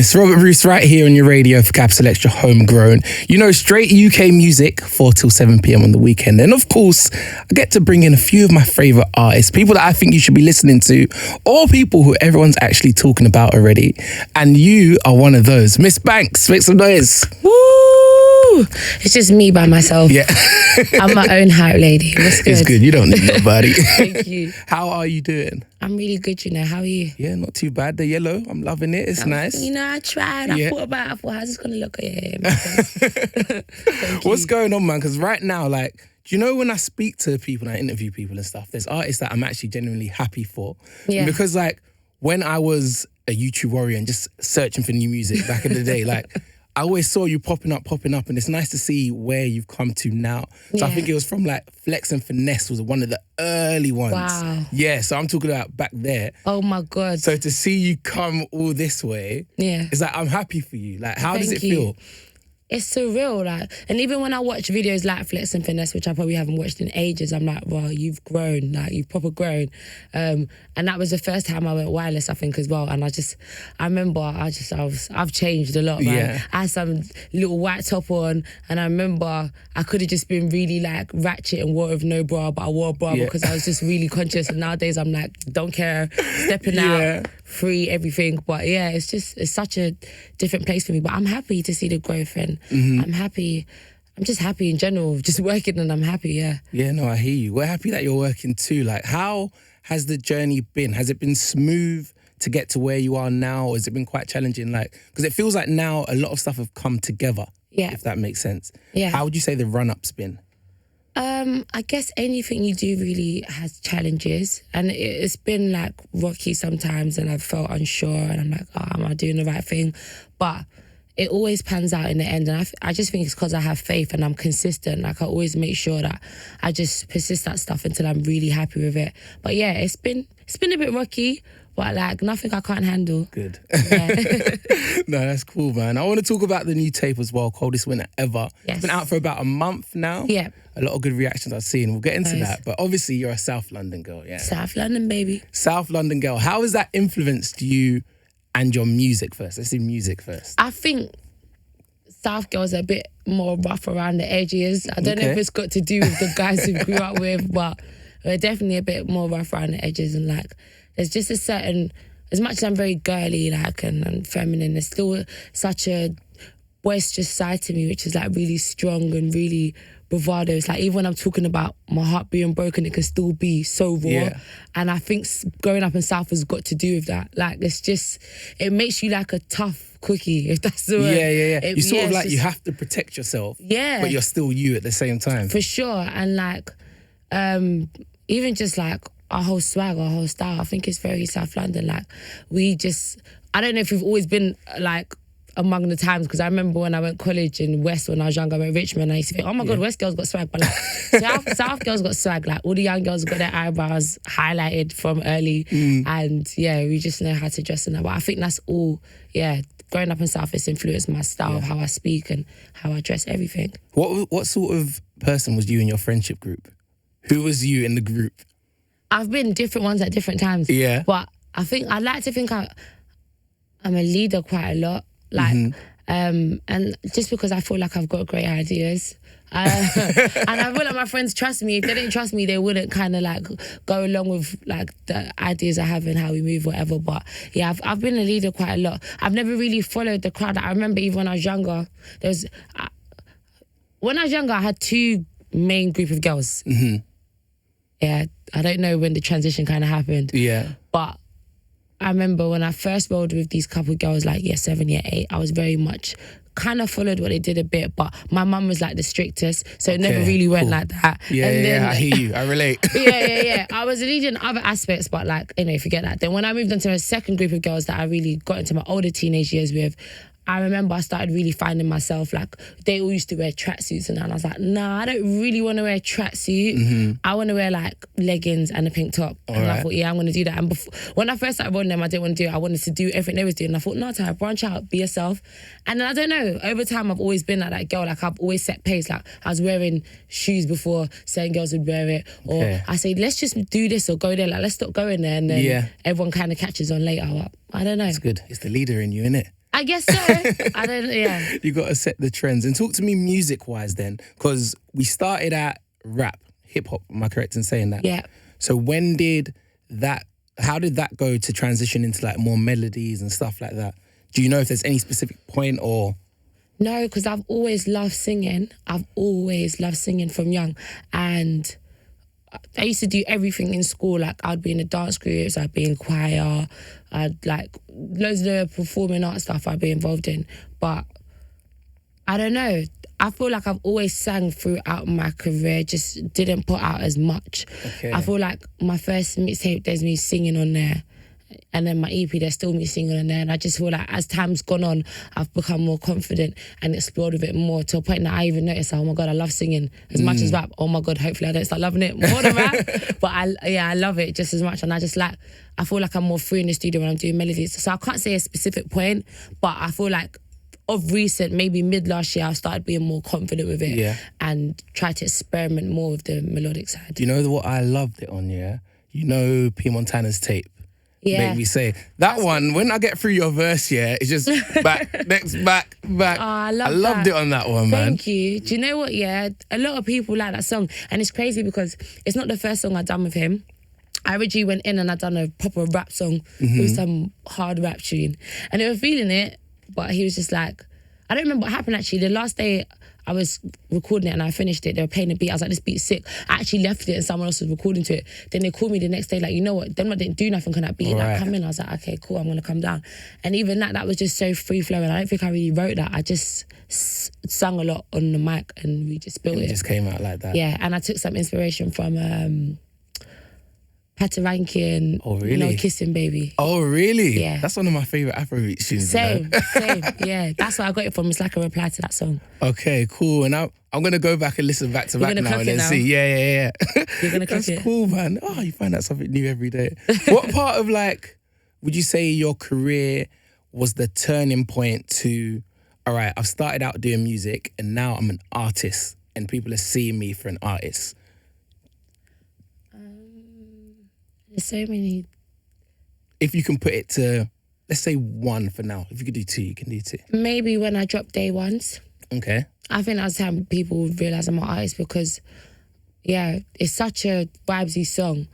It's Robert Bruce right here on your radio for Capital Xtra Homegrown. You know, straight UK music, 4 till 7 p.m. on the weekend. And of course, I get to bring in a few of my favourite artists, people that I think you should be listening to, or people who everyone's actually talking about already. And you are one of those. Miss Banks, make some noise. Woo! It's just me by myself. Yeah. I'm my own hype lady. What's good? It's good. You don't need nobody. Thank you. How are you doing? I'm really good, you know. How are you? Yeah, not too bad. The yellow, I'm loving it. It's nice. You know, I tried. Yeah. I thought, how's this going to look? Yeah. What's going on, man? Because right now, like, do you know when I speak to people and I interview people and stuff, there's artists that I'm actually genuinely happy for. Yeah. Because, like, when I was a YouTube warrior and just searching for new music back in the day, like, I always saw you popping up, and it's nice to see where you've come to now. So I think it was from like Flex and Finesse was one of the early ones. Wow. Yeah, so I'm talking about back there. Oh my God. So to see you come all this way, yeah, it's like, I'm happy for you. Like, how does it Thank you. feel? It's surreal, like, and even when I watch videos like Flex and Finesse, which I probably haven't watched in ages, I'm like, well, you've grown, like, you've proper grown. And that was the first time I went wireless, I think, as well. And I remember I've changed a lot, man. Yeah. I had some little white top on, and I remember I could have just been really like ratchet and wore with no bra, but I wore a bra because I was just really conscious. And nowadays I'm like, don't care, stepping out, free, everything. But yeah, it's such a different place for me. But I'm happy to see the growth, and I'm happy. I'm just happy in general, just working, and I'm happy, yeah. Yeah, no, I hear you. We're happy that you're working too. Like, how has the journey been? Has it been smooth to get to where you are now, or has it been quite challenging? Like, because it feels like now a lot of stuff have come together, if that makes sense. Yeah. How would you say the run-up's been? I guess anything you do really has challenges, and it's been like rocky sometimes, and I've felt unsure, and I'm like, oh, am I doing the right thing? But it always pans out in the end, and I just think it's because I have faith and I'm consistent. Like, I always make sure that I just persist that stuff until I'm really happy with it. But yeah, it's been a bit rocky, but like nothing I can't handle. Good. Yeah. No, that's cool, man. I want to talk about the new tape as well, Coldest Winter Ever. Yes. It's been out for about a month now. Yeah. A lot of good reactions I've seen. We'll get into that. But obviously you're a South London girl, yeah. South London, baby. South London girl. How has that influenced you and your music first? Let's do music first. I think South girls are a bit more rough around the edges. I don't know if it's got to do with the guys who grew up with, but we're definitely a bit more rough around the edges. And like, there's just a certain, as much as I'm very girly, like, and feminine, there's still such a boisterous side to me, which is like really strong and really bravado. It's like, even when I'm talking about my heart being broken, it can still be so raw. Yeah. And I think growing up in South has got to do with that. Like, it's just, it makes you like a tough cookie, if that's the word. Yeah. You sort of like, you have to protect yourself, but you're still you at the same time. For sure. And like, even just like our whole swag, our whole style, I think it's very South London. Like, I don't know if we've always been like among the times, because I remember when I went college in West, when I was younger, I went Richmond, and I used to think, oh my God, West girls got swag. But like, South girls got swag. Like, all the young girls got their eyebrows highlighted from early. And yeah, we just know how to dress in that. But I think that's all, growing up in South has influenced my style of how I speak and how I dress, everything. What sort of person was you in your friendship group? Who was you in the group? I've been different ones at different times. Yeah. But I like to think I'm a leader quite a lot. Like, and just because I feel like I've got great ideas. And I feel like my friends trust me. If they didn't trust me, they wouldn't kind of like go along with like the ideas I have and how we move, whatever. But yeah, I've been a leader quite a lot. I've never really followed the crowd. I remember even when I was younger, I had two main group of girls. Yeah, I don't know when the transition kind of happened. Yeah. But I remember when I first rolled with these couple of girls, like year 7, year 8, I was very much kind of followed what they did a bit, but my mum was like the strictest, so it never really went like that. I hear you, I relate. Yeah. I was leading other aspects, but like, forget that. Then when I moved into a second group of girls that I really got into my older teenage years with, I remember I started really finding myself, like, they all used to wear tracksuits and I was like, nah, I don't really want to wear a tracksuit. I want to wear like leggings and a pink top. I thought, I'm going to do that. And when I first started wearing them, I didn't want to do it. I wanted to do everything they was doing. And I thought, no, Ty, branch out, be yourself. And then I don't know, over time I've always been like that girl. Like, I've always set pace. Like, I was wearing shoes before certain girls would wear it. Or I say, let's just do this or go there. Like, let's stop going there. And then everyone kind of catches on later. I don't know. It's good. It's the leader in you, innit? I guess so. I don't. Yeah. You got to set the trends. And talk to me music-wise then, because we started at rap, hip-hop. Am I correct in saying that? Yeah. So how did that go to transition into like more melodies and stuff like that? Do you know if there's any specific point or? No, because I've always loved singing. I've always loved singing from young. And I used to do everything in school. Like, I'd be in the dance groups, I'd be in choir, I'd like loads of the performing art stuff I'd be involved in. But I don't know. I feel like I've always sang throughout my career, just didn't put out as much. Okay. I feel like my first mixtape, there's me singing on there. And then my EP, there's still me singing on there. And I just feel like as time's gone on, I've become more confident and explored a bit more to a point that I even noticed, oh my God, I love singing as much as rap. Oh my God, hopefully I don't start loving it more than rap. But I love it just as much. And I feel like I'm more free in the studio when I'm doing melodies. So I can't say a specific point, but I feel like of recent, maybe mid last year, I've started being more confident with it and try to experiment more with the melodic side. Do you know what I loved it on, yeah? You know P. Montana's tape? Yeah. Make me say that one. When I get through your verse, yeah, it's just back, next, back. Oh, I loved it on that one, man. Thank you. Do you know what? Yeah, a lot of people like that song, and it's crazy because it's not the first song I've done with him. I originally went in and I done a proper rap song with some hard rap tune, and they were feeling it, but he was just like, I don't remember what happened actually. The last day I was recording it and I finished it, they were playing the beat. I was like, this beat's sick. I actually left it and someone else was recording to it. Then they called me the next day, like, you know what? Them I didn't do nothing on that beat. Like, come in. I was like, okay, cool, I'm gonna come down. And even that was just so free flowing. I don't think I really wrote that. I just sung a lot on the mic and we just built it. It just came out like that. Yeah, and I took some inspiration from Patarankian, oh, really? You know, Kissing Baby. Oh, really? Yeah. That's one of my favourite Afrobeat tunes. Same, yeah. That's where I got it from. It's like a reply to that song. Okay, cool. And I'm going to go back and listen back to back now and then now. see. Yeah. You're going to cook it. That's cool, man. Oh, you find out something new every day. What part of, like, would you say your career was the turning point to, all right, I've started out doing music and now I'm an artist and people are seeing me for an artist? There's so many. If you can put it to, let's say one for now. If you could do two, you can do two. Maybe when I dropped Day Ones. Okay. I think that's how people realise I'm an artist because, yeah, it's such a vibesy song.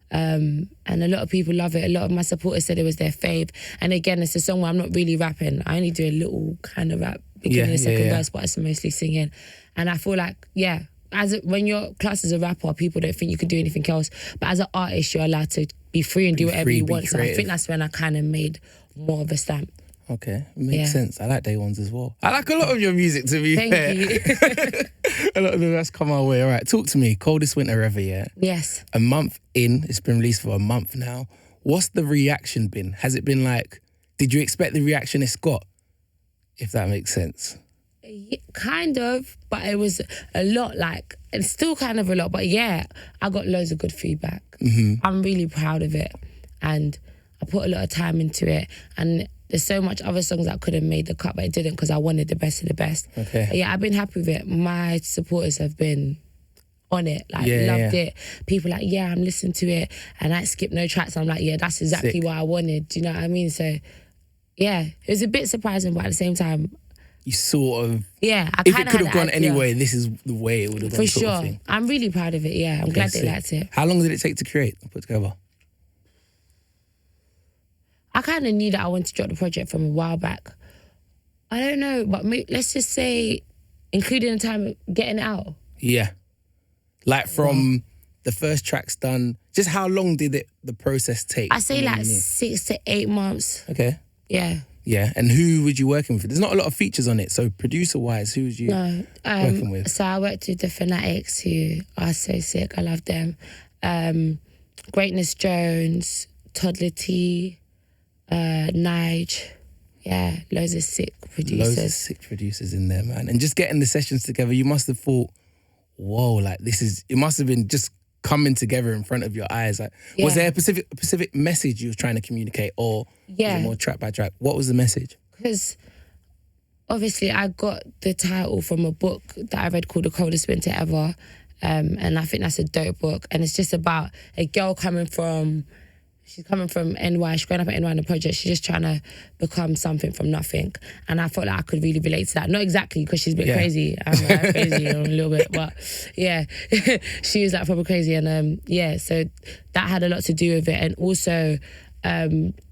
And a lot of people love it. A lot of my supporters said it was their fave. And again, it's a song where I'm not really rapping. I only do a little kind of rap beginning and second verse, but it's mostly singing. And I feel like, yeah, when you're classed as a rapper, people don't think you can do anything else. But as an artist, you're allowed to be free and do whatever you want. So I think that's when I kind of made more of a stamp. Okay, makes sense. I like Day Ones as well. I like a lot of your music, to be fair. Thank you. A lot of them that's come our way. All right, talk to me. Coldest Winter Ever, yeah? Yes. A month in, it's been released for a month now. What's the reaction been? Has it been like, did you expect the reaction it's got? If that makes sense. Yeah, kind of, but it was a lot, like, it's still kind of a lot, but yeah, I got loads of good feedback. I'm really proud of it, and I put a lot of time into it, and there's so much other songs that could have made the cut, but it didn't because I wanted the best of the best. Okay. But yeah, I've been happy with it. My supporters have been on it, like, loved it. People like, yeah, I'm listening to it, and I skip no tracks. I'm like, yeah, that's exactly what I wanted. Do you know what I mean? So yeah, it was a bit surprising, but at the same time, you sort of... Yeah, I if it could have gone anyway, this is the way it would have gone. For sure. I'm really proud of it, yeah. I'm glad they liked it. How long did it take to create and put together? I kind of knew that I wanted to drop the project from a while back. I don't know, but let's just say, including the time of getting it out. Yeah. Like from the first track's done, just how long did the process take? I say like 6 to 8 months. Okay. Yeah. Yeah, and who was you working with? There's not a lot of features on it, so producer-wise, who was you working with? So I worked with the Fanatics, who are so sick. I love them. Greatness Jones, Toddler T, Nige. Yeah, loads of sick producers. Loads of sick producers in there, man. And just getting the sessions together, you must have thought, whoa, like it must have been just coming together in front of your eyes. Like, was there a specific message you was trying to communicate, or was it more track by track? What was the message? Because obviously I got the title from a book that I read called The Coldest Winter Ever, and I think that's a dope book. And it's just about a girl coming from she's coming from NY, she's growing up at NY in the project, she's just trying to become something from nothing. And I felt like I could really relate to that. Not exactly, because she's a bit crazy. I'm crazy a little bit, but yeah, she was like proper crazy. And so that had a lot to do with it. And also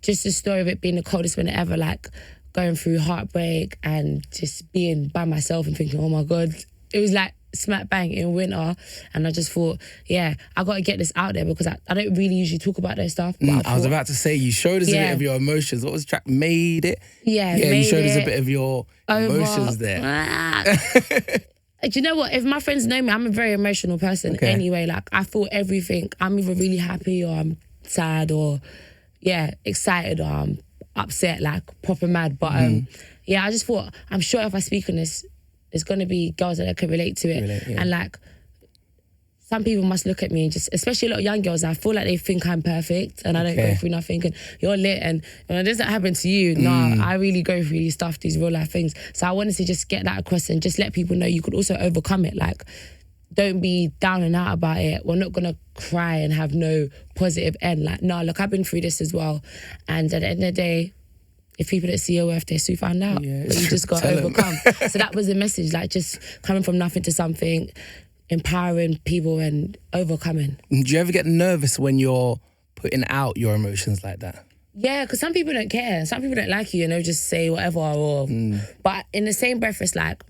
just the story of it being the coldest winter ever, like going through heartbreak and just being by myself and thinking, oh my God, it was like smack bang in winter. And I just thought, I got to get this out there, because I don't really usually talk about those stuff. But I was about to say, you showed us a bit of your emotions. What was the track? Made It? Yeah, you showed us a bit of your emotions there. Do you know what? If my friends know me, I'm a very emotional person anyway. Like, I feel everything. I'm either really happy or I'm sad or, excited or I'm upset, like proper mad. But I just thought, I'm sure if I speak on this, there's going to be girls that can relate to it. And like, some people must look at me and just, especially a lot of young girls, I feel like they think I'm perfect and I don't go through nothing and you're lit, and when it doesn't happen to you, I really go through these stuff, these real life things. So I wanted to just get that across and just let people know you could also overcome it. Like, don't be down and out about it. We're not going to cry and have no positive end. Like, no, look, I've been through this as well. And at the end of the day, if people don't see your worth, they soon find out. Yeah, but you just got to overcome. So that was the message, like just coming from nothing to something, empowering people and overcoming. Do you ever get nervous when you're putting out your emotions like that? Yeah, because some people don't care. Some people don't like you and they'll just say whatever. But in the same breath, it's like,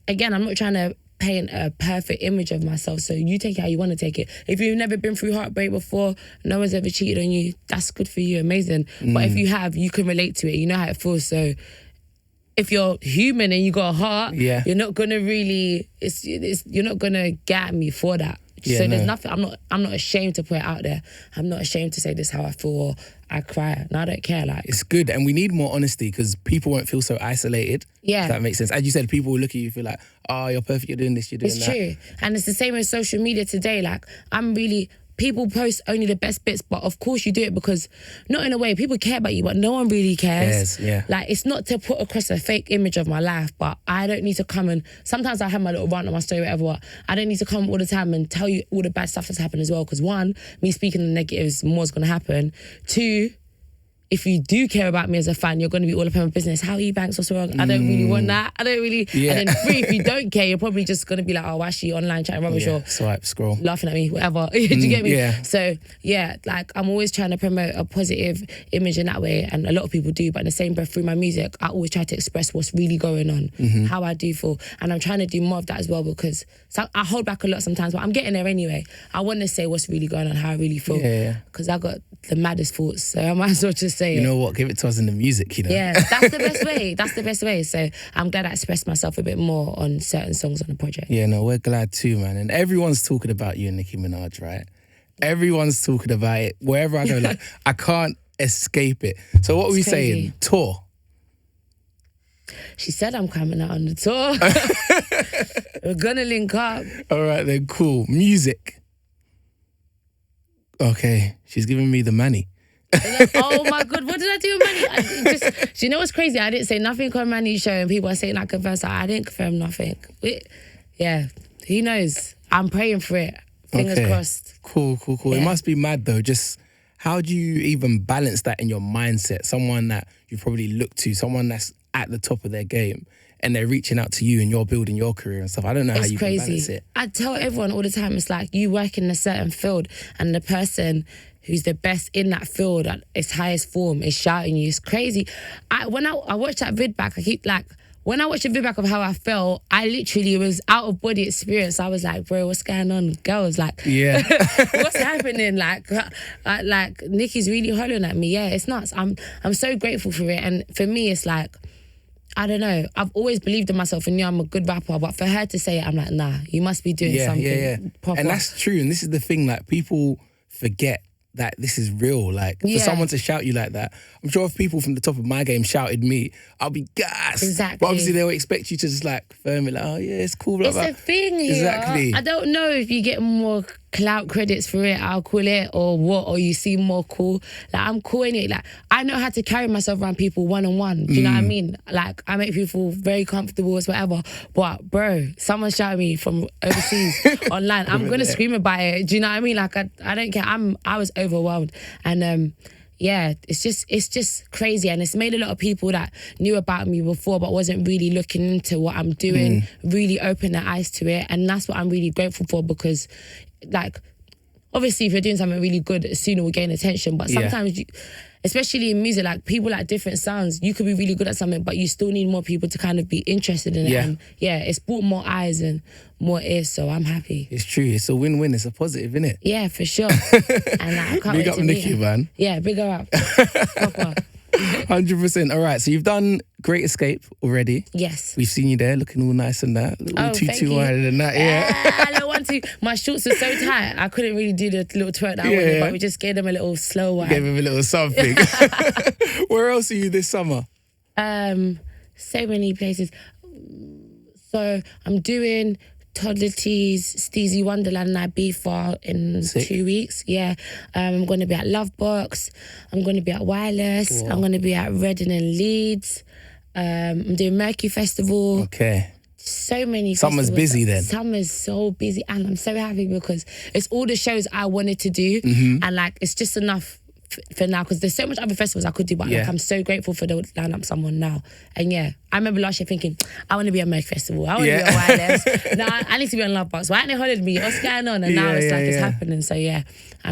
again, I'm not trying to paint a perfect image of myself, so you take it how you want to take it. If you've never been through heartbreak before, no one's ever cheated on you, that's good for you, amazing. But if you have, you can relate to it, you know how it feels. So if you're human and you got a heart, you're not gonna really, you're not gonna get at me for that. So there's nothing, I'm not ashamed to put it out there. I'm not ashamed to say this is how I feel or I cry. No, I don't care. Like, it's good, and we need more honesty because people won't feel so isolated. Yeah. If that makes sense. As you said, people will look at you and feel like, oh, you're perfect, you're doing this, you're doing that. It's true. And it's the same with social media today. Like, people post only the best bits, but of course you do it because, not in a way, people care about you, but no one really cares. Like, it's not to put across a fake image of my life, but I don't need to come and, sometimes I have my little rant on my story, whatever, what. I don't need to come all the time and tell you all the bad stuff that's happened as well, because one, me speaking the negatives, more's going to happen. Two, if you do care about me as a fan, you're going to be all up in my business. How are you, Banks? What's wrong? I don't really want that. I don't really. And then three, if you don't care, you're probably just going to be like, oh, why is she online chatting rubbish or swipe, scroll, laughing at me, whatever. Do you get me? So, like, I'm always trying to promote a positive image in that way, and a lot of people do, but in the same breath, through my music, I always try to express what's really going on, how I do feel. And I'm trying to do more of that as well, because I hold back a lot sometimes, but I'm getting there anyway. I want to say what's really going on, how I really feel. Because I got the maddest thoughts, so I might as well just say it. You know what? Give it to us in the music, you know? Yeah, that's the best way. That's the best way. So I'm glad I expressed myself a bit more on certain songs on the project. Yeah, no, we're glad too, man. And everyone's talking about you and Nicki Minaj, right? Everyone's talking about it. Wherever I go, like, I can't escape it. So what are we saying? Tour? She said I'm coming out on the tour. We're gonna link up. All right then, cool. Music. Okay, she's giving me the money. Oh my God, what did I do with money? Do you know what's crazy? I didn't say nothing on Manny's show, and people are saying I confirmed. So I didn't confirm nothing. Who knows? I'm praying for it. Fingers crossed. Cool. Yeah. It must be mad though. Just how do you even balance that in your mindset? Someone that you probably look to, someone that's at the top of their game, and they're reaching out to you and you're building your career and stuff. I don't know how you can balance it. I tell everyone all the time, it's like you work in a certain field and the person who's the best in that field at its highest form is shouting you. It's crazy. When I watched that vid back, when I watched the vid back of how I felt, I literally was out of body experience. I was like, bro, what's going on? Girls, like, what's happening? Like Nicki's really hollering at me. Yeah, it's nuts. I'm so grateful for it. And for me, it's like, I don't know. I've always believed in myself and knew I'm a good rapper, but for her to say it, I'm like, nah, you must be doing something proper. And that's true. And this is the thing, like, people forget that this is real. Like, for someone to shout you like that, I'm sure if people from the top of my game shouted me, I'll be gassed. Exactly. But obviously they'll expect you to just like firm it, like, oh yeah, it's cool. Blah, it's blah. a thing here. Exactly. I don't know if you get more clout credits for it, I'll call it, or what, or you seem more cool. Like, I'm cool in it. Like, I know how to carry myself around people one-on-one. Do you know what I mean? Like, I make people very comfortable as whatever. But, bro, someone shouted me from overseas online. I'm going to scream about it. Do you know what I mean? Like, I don't care. I was overwhelmed. And, yeah, it's just crazy, and it's made a lot of people that knew about me before but wasn't really looking into what I'm doing really open their eyes to it, and that's what I'm really grateful for, because, like, obviously if you're doing something really good, sooner will gain attention, but sometimes you, especially in music, like, people like different sounds. You could be really good at something, but you still need more people to kind of be interested in it. And it's brought more eyes and more ears, so I'm happy. It's true. It's a win-win. It's a positive, isn't it? Yeah, for sure. And I can't big wait up to Nicki, meet her. man. Yeah, big her up. Proper. 100%. All right, so you've done Great Escape already. Yes. We've seen you there looking all nice and that. Little thank you. wider than that, I don't want to. My shorts are so tight, I couldn't really do the little twerk that I wanted, but we just gave them a little slow one. Gave him a little something. Where else are you this summer? So many places. So I'm doing Toddler Tees, Steezy Wonderland and Ibiza in 2 weeks. Yeah. I'm going to be at Lovebox. I'm going to be at Wireless. I'm going to be at Reading and Leeds. I'm doing Mercury Festival. Okay. So many Summer's festivals. busy then. Summer's so busy, and I'm so happy because it's all the shows I wanted to do, and like it's just enough for now, because there's so much other festivals I could do, but like, I'm so grateful for the lineups I'm on now. And I remember last year thinking, I want to be at Mercury Festival, I want to be on Wireless. No, I need to be on Lovebox. Why ain't they hollered me? What's going on? And now it's like it's happening. So I'm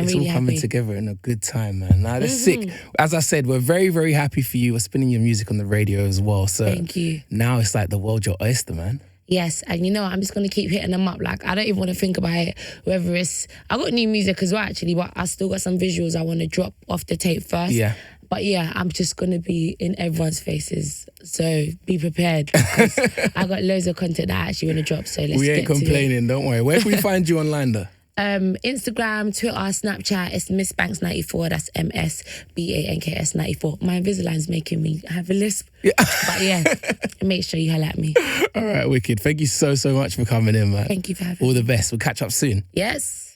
it's really all coming happy. together in a good time, man. Nah, that's sick. As I said, we're very, very happy for you. We're spinning your music on the radio as well. So thank you. Now it's like the world your oyster, man. Yes, and I'm just going to keep hitting them up. Like, I don't even want to think about it, whether it's... I got new music as well, actually, but I still got some visuals I want to drop off the tape first. Yeah. But I'm just going to be in everyone's faces. So be prepared, because I got loads of content that I actually want to drop. So let's get to it. We ain't complaining, don't worry. Where can we find you online, though? Instagram, Twitter, Snapchat, it's Miss Banks 94. That's MSBANKS 94. My Invisalign's making me have a lisp. Yeah. But make sure you holler at me. All right, wicked. Thank you so much for coming in, man. Thank you for having me. All the best. We'll catch up soon. Yes.